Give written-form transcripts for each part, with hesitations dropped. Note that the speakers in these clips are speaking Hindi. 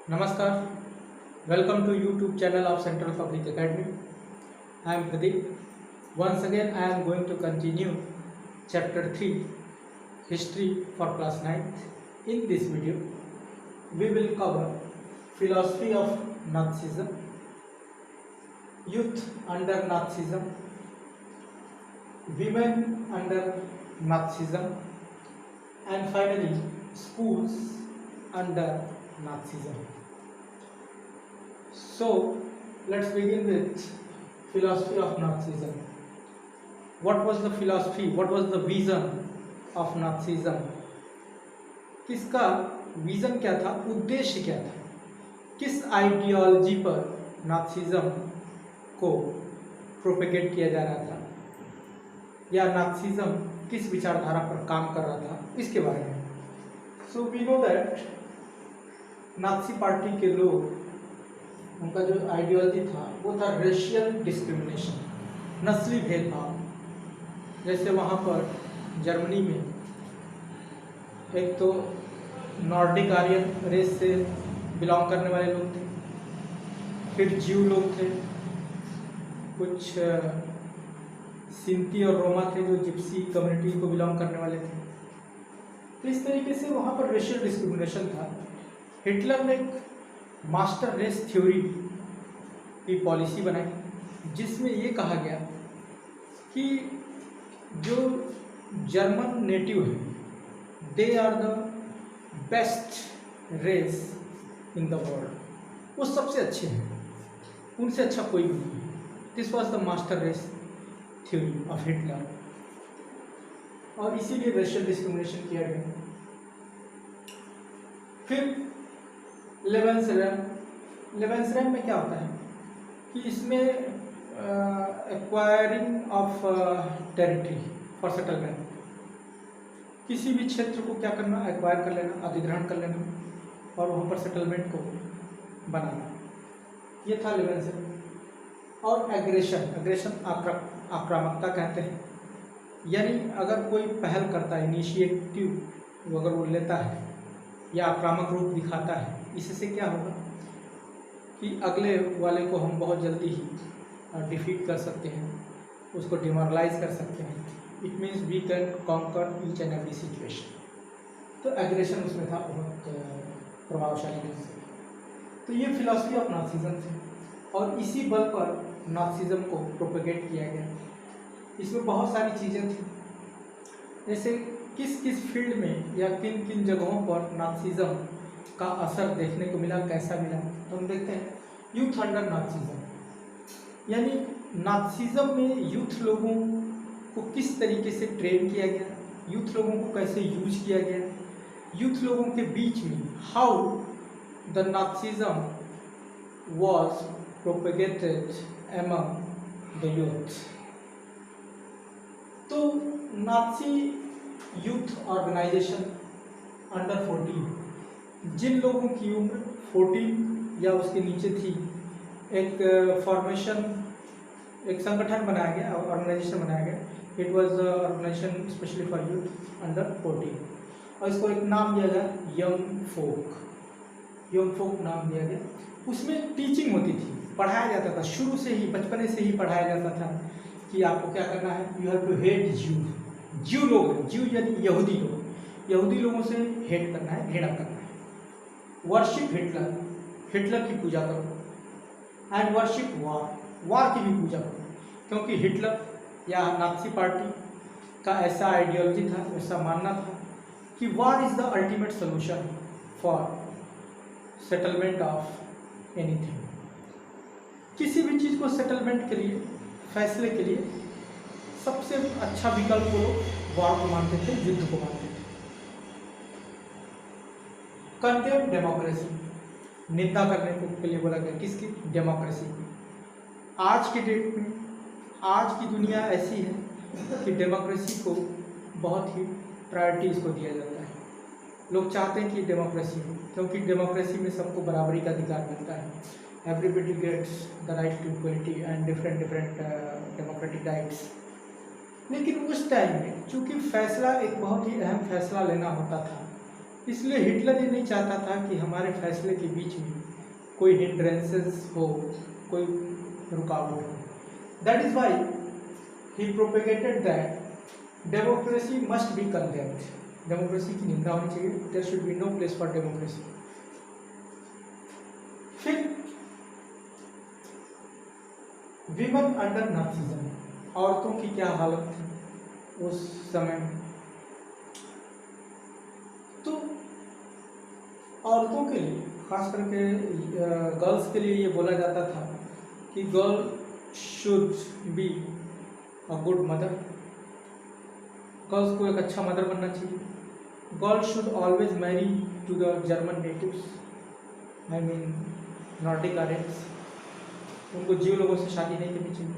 Namaskar, welcome to YouTube channel of Central Public Academy. I am Pradeep. Once again, I am going to continue chapter 3, History for class 9th. In this video, we will cover philosophy of Nazism, youth under Nazism, women under Nazism, and finally, schools under Nazism. So, let's begin with philosophy of Nazism. What was the philosophy? What was the vision of Nazism? किसका विजन क्या था, उद्देश्य क्या था, किस आइडियोलॉजी पर नाथसिज्म को प्रोपेगेट किया जा रहा था या नाथसिज्म किस विचारधारा पर काम कर रहा था, इसके बारे में. So we know that Nazi party के लोग, उनका जो आइडियोलॉजी था वो था रेशियल डिस्क्रिमिनेशन, नस्ली भेदभाव. जैसे वहाँ पर जर्मनी में एक तो नॉर्डिक आर्यन रेस से बिलोंग करने वाले लोग थे, फिर जीव लोग थे, कुछ सिंती और रोमा थे जो जिप्सी कम्युनिटी को बिलोंग करने वाले थे. तो इस तरीके से वहाँ पर रेशियल डिस्क्रिमिनेशन था. हिटलर ने एक मास्टर रेस थ्योरी की पॉलिसी बनाई जिसमें ये कहा गया कि जो जर्मन नेटिव है they are the best race in the world, वो सबसे अच्छे हैं, उनसे अच्छा कोई भी नहीं है. This was the master race theory of Hitler और इसीलिए रेशियल डिस्क्रिमिनेशन किया गया. फिर लेवेंसरैम में क्या होता है कि इसमें acquiring of territory for settlement, किसी भी क्षेत्र को क्या करना, एक्वायर कर लेना, अधिग्रहण कर लेना और वहाँ पर सेटलमेंट को बनाना, ये था लेवेंसरैम. और एग्रेशन आक्रामकता कहते हैं, यानी अगर कोई पहल करता है, इनिशिएटिव अगर वो लेता है या आक्रामक रूप दिखाता है, इससे क्या होगा कि अगले वाले को हम बहुत जल्दी ही डिफीट कर सकते हैं, उसको डिमोरलाइज कर सकते हैं. It means we can conquer each and every situation. तो एग्रेशन उसमें था बहुत प्रभावशाली ढंग से. तो ये फिलॉसफी ऑफ नाथसिज्म थी और इसी बल पर नाथसिज्म को प्रोपेगेट किया गया. इसमें बहुत सारी चीज़ें थी, जैसे किस किस फील्ड में या किन किन जगहों पर नाथसिज्म का असर देखने को मिला, कैसा मिला. तो हम देखते हैं यूथ अंडर नाथसिज्म, यानी नाथसिज्म में यूथ लोगों को किस तरीके से ट्रेन किया गया, यूथ लोगों को कैसे यूज किया गया, यूथ लोगों के बीच में how the Nazism was propagated among the youth. तो नाथसी यूथ ऑर्गेनाइजेशन अंडर 14, जिन लोगों की उम्र 14 या उसके नीचे थी, एक फॉर्मेशन, एक संगठन बनाया गया, ऑर्गेनाइजेशन बनाया गया. It was organisation specially for youth under 14 और इसको एक नाम दिया गया यंग फोक नाम दिया गया. उसमें टीचिंग होती थी, पढ़ाया जाता था, शुरू से ही बचपने से ही पढ़ाया जाता था कि आपको क्या करना है, यू हैव टू हेट ज्यू लोग, ज्यू यानी यहूदी लोग, यहूदी लोगों से हेट करना है, घृणा करना है. वर्शिप हिटलर की पूजा करो एंड वर्शिप वार की भी पूजा करो, क्योंकि हिटलर या नाथसी पार्टी का ऐसा आइडियोलॉजी था, ऐसा मानना था कि war is the ultimate solution for settlement of anything. किसी भी चीज़ को सेटलमेंट के लिए, फैसले के लिए सबसे अच्छा विकल्प वो वार को मानते थे, युद्ध को मानते थे. कंडेम डेमोक्रेसी, निंदा करने को के लिए बोला गया, किसकी, डेमोक्रेसी की. आज के डेट में, आज की दुनिया ऐसी है कि डेमोक्रेसी को बहुत ही प्रायोरिटी इसको दिया जाता है. लोग चाहते हैं कि डेमोक्रेसी हो, क्योंकि डेमोक्रेसी में सबको बराबरी का अधिकार मिलता है. Everybody gets the right to equality and different democratic rights. लेकिन उस टाइम में चूँकि फैसला एक बहुत ही अहम फैसला लेना होता था इसलिए हिटलर ये नहीं चाहता था कि हमारे फैसले के बीच में कोई हिंड्रेंसेस हो, कोई रुकावट हो। That is why he propagated that democracy must be condemned. Democracy की निंदा होनी चाहिए, there should be no place for democracy. फिर विमेन अंडर नाथीज्म, औरतों की क्या हालत थी उस समय। तो औरतों के लिए, खास करके गर्ल्स के लिए ये बोला जाता था कि girl should be a good mother, girls को एक अच्छा मदर बनना चाहिए। Girl should always marry to the German natives, I mean Nordic Aryans, उनको जीव लोगों से शादी नहीं करनी चाहिए।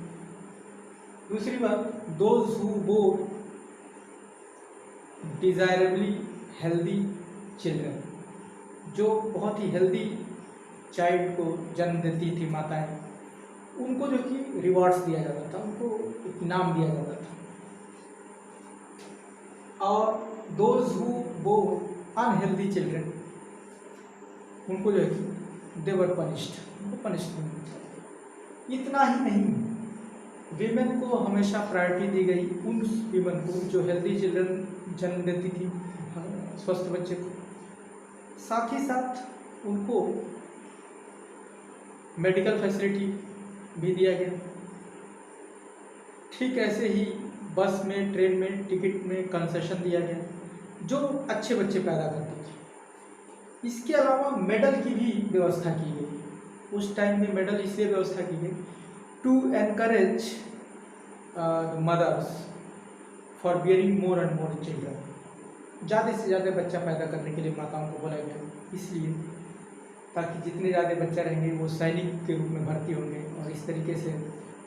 दूसरी बात, those who bore desirably healthy children, जो बहुत ही हेल्दी चाइल्ड को जन्म देती थी माताएं, उनको जो कि रिवॉर्ड्स दिया जाता था, उनको इनाम दिया जाता था। और those who bore unhealthy children, उनको जो है कि दे वर पनिश्ड, उनको पनिशमेंट मिलता था। इतना ही नहीं, वीमेन को हमेशा प्रायोरिटी दी गई, उन वीमेन को जो हेल्दी चिल्ड्रन जन्म देती थी, स्वस्थ बच्चे को। साथ ही साथ उनको मेडिकल फैसिलिटी भी दिया गया। ठीक ऐसे ही बस में, ट्रेन में, टिकट में कंसेशन दिया गया, जो अच्छे बच्चे पैदा करते थे। इसके अलावा मेडल की भी व्यवस्था की गई। उस टाइम में मेडल इसलिए व्यवस्था की गई to encourage mothers for bearing more and more children, ज़्यादा से ज़्यादा बच्चा पैदा करने के लिए माताओं को बोला गया, इसलिए ताकि जितने ज़्यादा बच्चा रहेंगे वो सैनिक के रूप में भर्ती होंगे, और इस तरीके से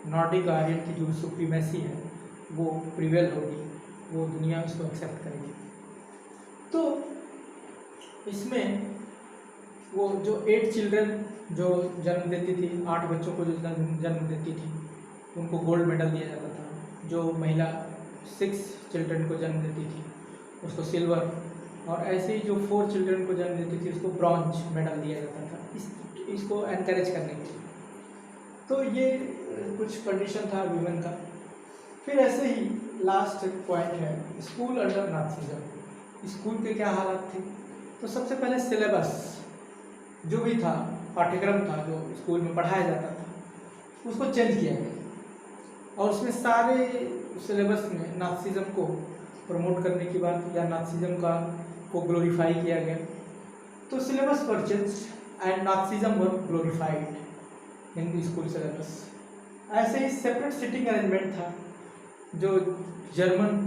नॉर्डिक आर्यन की जो सुप्रीमेसी है वो प्रिवेल होगी, वो दुनिया इसको एक्सेप्ट करेगी। तो इसमें वो जो 8 चिल्ड्रन जो जन्म देती थी, 8 बच्चों को जो जन्म देती थी, उनको गोल्ड मेडल दिया जाता था। जो महिला 6 चिल्ड्रन को जन्म देती थी उसको सिल्वर, और ऐसे ही जो 4 चिल्ड्रन को जन्म देती थी उसको ब्रॉन्ज मेडल दिया जाता था, इसको एनकरेज करने के लिए। तो ये कुछ कंडीशन था वीमेन का। फिर ऐसे ही लास्ट पॉइंट है स्कूल अंडर नाथीज्म। स्कूल के क्या हालात थे? तो सबसे पहले सिलेबस जो भी था, पाठ्यक्रम था जो स्कूल में पढ़ाया जाता था, उसको चेंज किया गया, और उसमें सारे सिलेबस में नाथीज्म को प्रमोट करने की बात या नाथीज्म का को ग्लोरीफाई किया गया। तो syllabus were changed and Nazism were glorified in school syllabus. ऐसे ही सेपरेट सिटिंग अरेंजमेंट था, जो जर्मन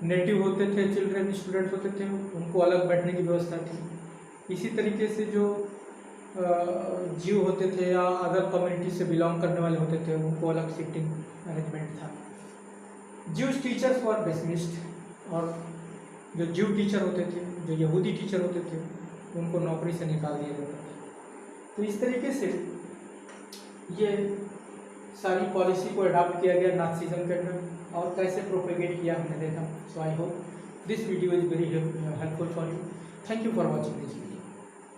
नेटिव होते थे चिल्ड्रन, स्टूडेंट होते थे, उनको अलग बैठने की व्यवस्था थी। इसी तरीके से जो जीव होते थे या अदर कम्युनिटी से बिलोंग करने वाले होते थे, उनको अलग सिटिंग अरेंजमेंट था। ज्यूज टीचर्स वर डिसमिस्ड, और जो ज्यू टीचर होते थे, जो यहूदी टीचर होते थे, उनको नौकरी से निकाल दिया जाता था। तो इस तरीके से ये सारी पॉलिसी को अडॉप्ट किया गया नाथीज्म के अंदर, और कैसे प्रोपेगेट किया हमने देखा। So I hope this video is very helpful for you. Thank you for watching this video.